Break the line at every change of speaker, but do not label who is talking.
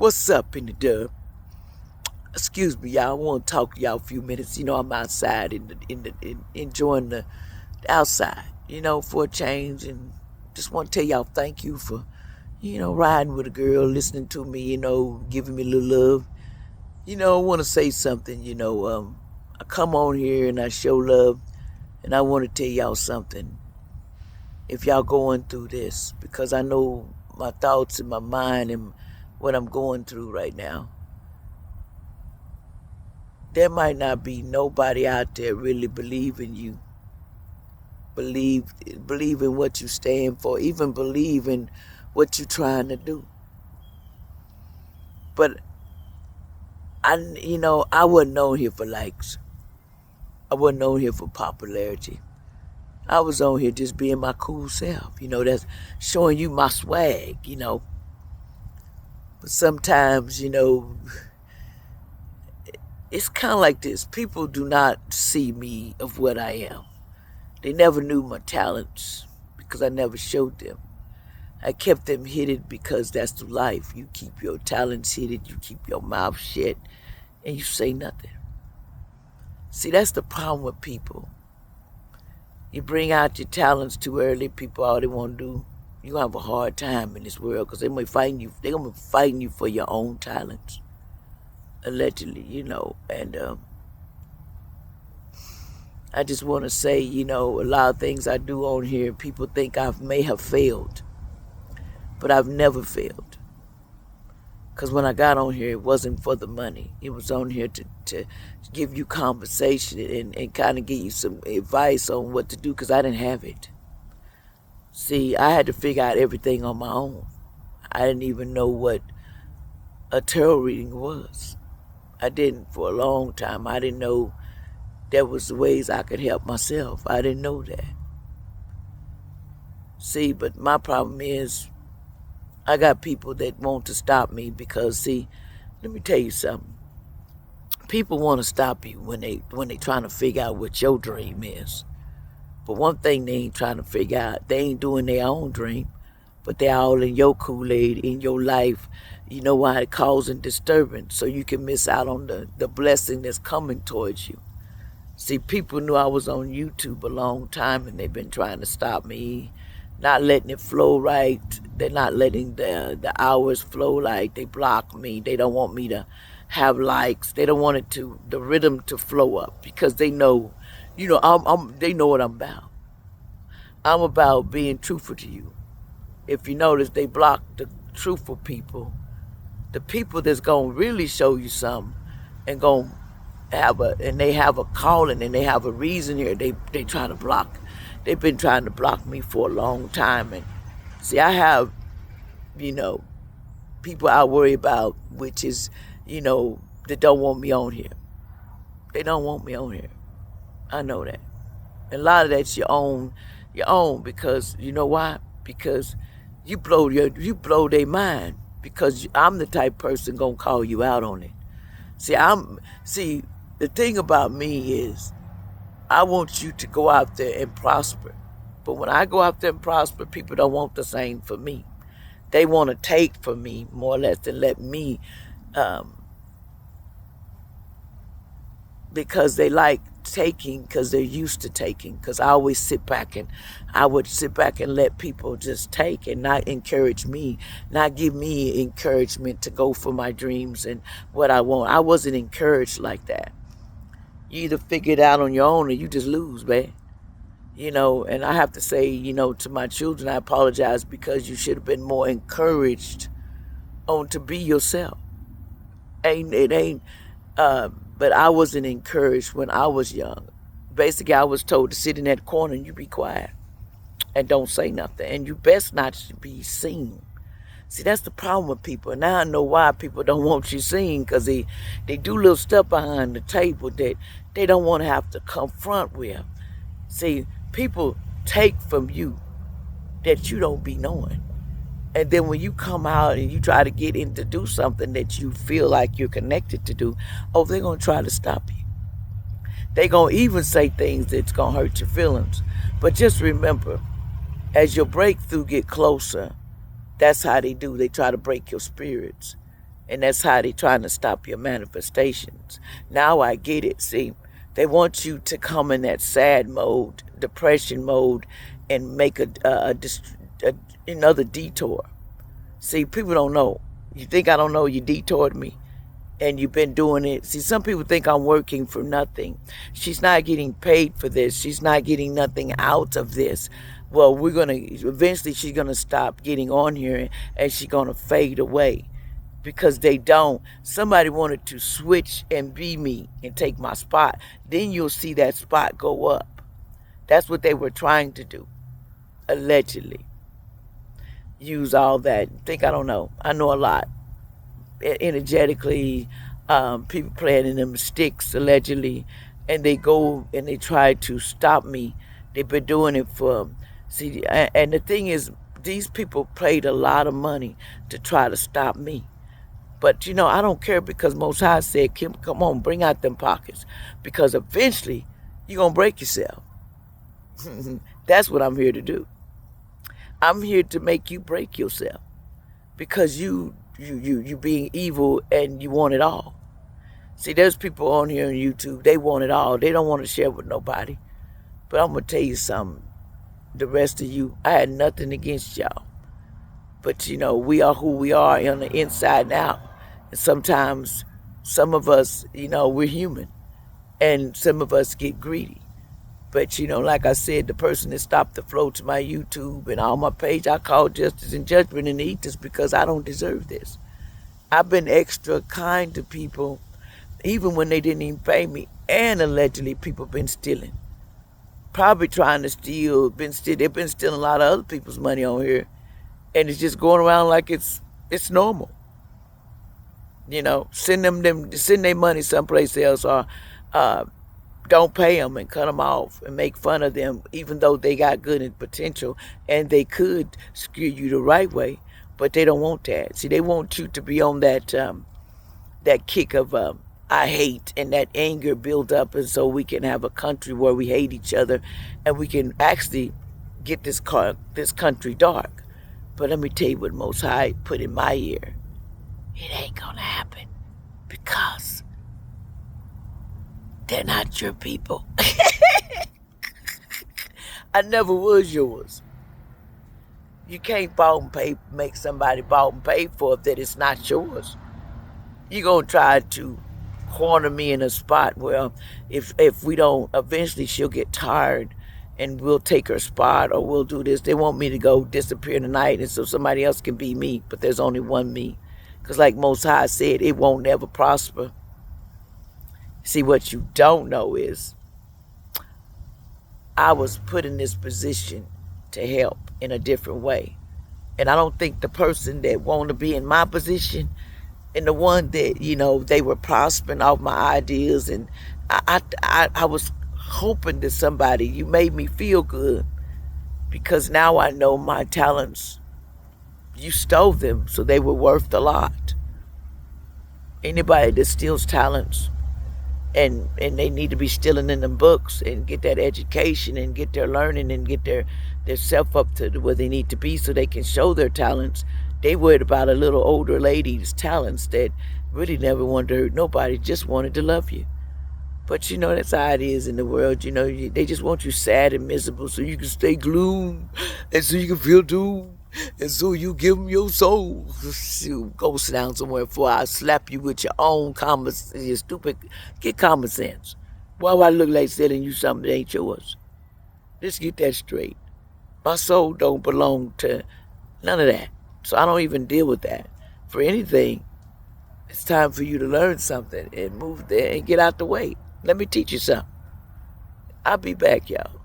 What's up in the dub? Excuse me, y'all. I want to talk to y'all a few minutes. I'm outside enjoying the outside. For a change, and just want to tell y'all thank you for riding with a girl, listening to me. Giving me a little love. I want to say something. I come on here and I show love, and I want to tell y'all something. If y'all going through this, because I know my thoughts in my mind and what I'm going through right now. There might not be nobody out there really believing you, believe in what you stand for, even believe in what you're trying to do. But I wasn't on here for likes. I wasn't on here for popularity. I was on here just being my cool self. That's showing you my swag. But sometimes, it's kind of like this. People do not see me of what I am. They never knew my talents because I never showed them. I kept them hidden because that's the life. You keep your talents hidden, you keep your mouth shut, and you say nothing. See, that's the problem with people. You bring out your talents too early, people all they want to do, you're going to have a hard time in this world because they're going to be fighting you for your own talents. Allegedly, and I just want to say, a lot of things I do on here, people think I may have failed, but I've never failed. Because when I got on here, it wasn't for the money. It was on here to give you conversation and kind of give you some advice on what to do because I didn't have it. See, I had to figure out everything on my own. I didn't even know what a tarot reading was. I didn't for a long time. I didn't know there was ways I could help myself. I didn't know that. See, but my problem is I got people that want to stop me because, see, let me tell you something. People want to stop you when they trying to figure out what your dream is. But one thing they ain't trying to figure out, they ain't doing their own dream, but they're all in your Kool-Aid, in your life. You know why? It causing disturbance, so you can miss out on the blessing that's coming towards you. See, people knew I was on YouTube a long time, and they've been trying to stop me, not letting it flow right. They're not letting the hours flow like. They block me. They don't want me to have likes. They don't want the rhythm to flow up because they know, they know what I'm about. I'm about being truthful to you. If you notice, they block the truthful people. The people that's gonna really show you something and they have a calling and they have a reason here. They try to block. They've been trying to block me for a long time. And see, I have, people I worry about, which is, that don't want me on here. They don't want me on here. I know that. And a lot of that's your own, because you know why? Because you blow their mind. Because I'm the type person gonna call you out on it. See, the thing about me is I want you to go out there and prosper. But when I go out there and prosper, people don't want the same for me. They want to take from me more or less than let me, because they like taking because they're used to taking. Because I always I would sit back and let people just take and not encourage me, not give me encouragement to go for my dreams and what I want. I wasn't encouraged like that. You either figure it out on your own or you just lose, man. And I have to say, to my children, I apologize because you should have been more encouraged on to be yourself. But I wasn't encouraged when I was young. Basically, I was told to sit in that corner and you be quiet and don't say nothing. And you best not be seen. See, that's the problem with people. Now I know why people don't want you seen, because they do little stuff behind the table that they don't want to have to confront with. See, people take from you that you don't be knowing. And then when you come out and you try to get in to do something that you feel like you're connected to do, they're going to try to stop you. They're going to even say things that's going to hurt your feelings. But just remember, as your breakthrough get closer, that's how they do. They try to break your spirits. And that's how they trying to stop your manifestations. Now I get it. See, they want you to come in that sad mode, depression mode, and make another detour. See, people don't know. You think I don't know you detoured me? And you've been doing it. See, some people think I'm working for nothing. She's not getting paid for this. She's not getting nothing out of this. Well, eventually she's going to stop getting on here and she's going to fade away because they don't. Somebody wanted to switch and be me and take my spot. Then you'll see that spot go up. That's what they were trying to do, allegedly. Use all that. Think I don't know. I know a lot. Energetically, people playing in them sticks, allegedly, and they go and they try to stop me. They've been doing it for, see, and the thing is, these people paid a lot of money to try to stop me. But, I don't care because Most High said, Kim, come on, bring out them pockets. Because eventually, you're going to break yourself. That's what I'm here to do. I'm here to make you break yourself. Because you being evil and you want it all. See, there's people on here on YouTube, they want it all. They don't want to share with nobody. But I'm going to tell you something. The rest of you, I had nothing against y'all. But, we are who we are on the inside and out. And sometimes some of us, we're human. And some of us get greedy. But, like I said, the person that stopped the flow to my YouTube and on my page, I call justice and judgment and eat this because I don't deserve this. I've been extra kind to people, even when they didn't even pay me. And allegedly, people been stealing. Probably trying to steal, they've been stealing a lot of other people's money on here. And it's just going around like it's normal. Send their money someplace else or don't pay them and cut them off and make fun of them, even though they got good potential and they could steer you the right way, but they don't want that. See, they want you to be on that kick of I hate and that anger build up, and so we can have a country where we hate each other and we can actually get this country dark. But let me tell you what Most High put in my ear. It ain't gonna happen because they're not your people. I never was yours. You can't make somebody bought and paid for it that it's not yours. You're going to try to corner me in a spot where if we don't, eventually she'll get tired and we'll take her spot or we'll do this. They want me to go disappear tonight and so somebody else can be me, but there's only one me. Because like Most High said, it won't never prosper. See, what you don't know is I was put in this position to help in a different way. And I don't think the person that want to be in my position and the one that, they were prospering off my ideas, and I was hoping that somebody, you made me feel good because now I know my talents, you stole them, so they were worth a lot. Anybody that steals talents, and they need to be stealing in them books and get that education and get their learning and get their self up to where they need to be so they can show their talents. They worried about a little older lady's talents that really never wanted to hurt nobody, just wanted to love you. But that's how it is in the world. They just want you sad and miserable so you can stay gloom and so you can feel doom. And so you give them your soul. Go sit down somewhere before I slap you with your own common sense. You're stupid. Get common sense. Why would I look like selling you something that ain't yours? Let's get that straight. My soul don't belong to none of that. So I don't even deal with that. For anything, it's time for you to learn something and move there and get out the way. Let me teach you something. I'll be back, y'all.